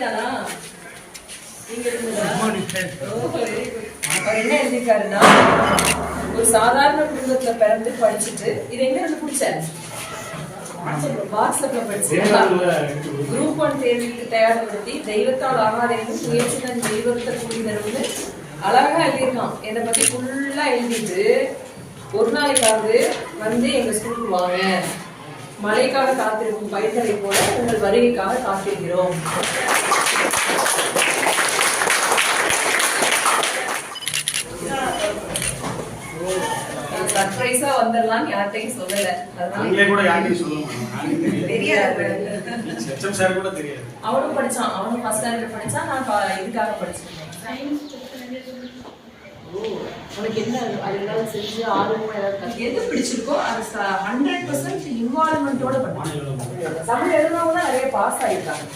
தானா? நீங்க எழுதுனதா? அவர் என்ன எழுதிருக்காருன்னா, ஒரு சாதாரண குடும்பத்துல பிறந்து படிச்சுட்டு இது எங்க இருந்து பிடிச்சாரு? வாட்ஸ்அப்ல படிச்சு குரூப் 1 தேர்வுக்கு தயார்படுத்தி தெய்வத்தால் ஆகாதேன்னு முயற்சிதான் தெய்வத்தை கூடினருன்னு அழகா எழுதியிருக்கான். என்னை பத்தி ஃபுல்லா எழுதிட்டு ஒரு நாளைக்காவது வந்து எங்க ஸ்கூலுக்கு வாங்க, மழைக்காக காத்திருக்கும் பயிர்களை போல உங்கள் வருகைக்காக காத்திருக்கிறோம். சர்ப்ரைஸா வந்துடலாம் யார்ட்டையும் சொல்லல. அவனும் படிச்சான், அவனும் ஃபர்ஸ்ட் ஸ்டாண்டர்ட் படிச்சான். நான் இதுக்காக படிச்சிருக்கேன். உனக்கு என்ன அதனால செஞ்சு ஆர்வம் ஏதாவது எது பிடிச்சிருக்கோ அது 100% இன்வால்மெண்டோட பண்ணுவாங்க. தமிழ் எழுதுனவங்க தான் நிறைய பாஸ் ஆகிருக்காங்க.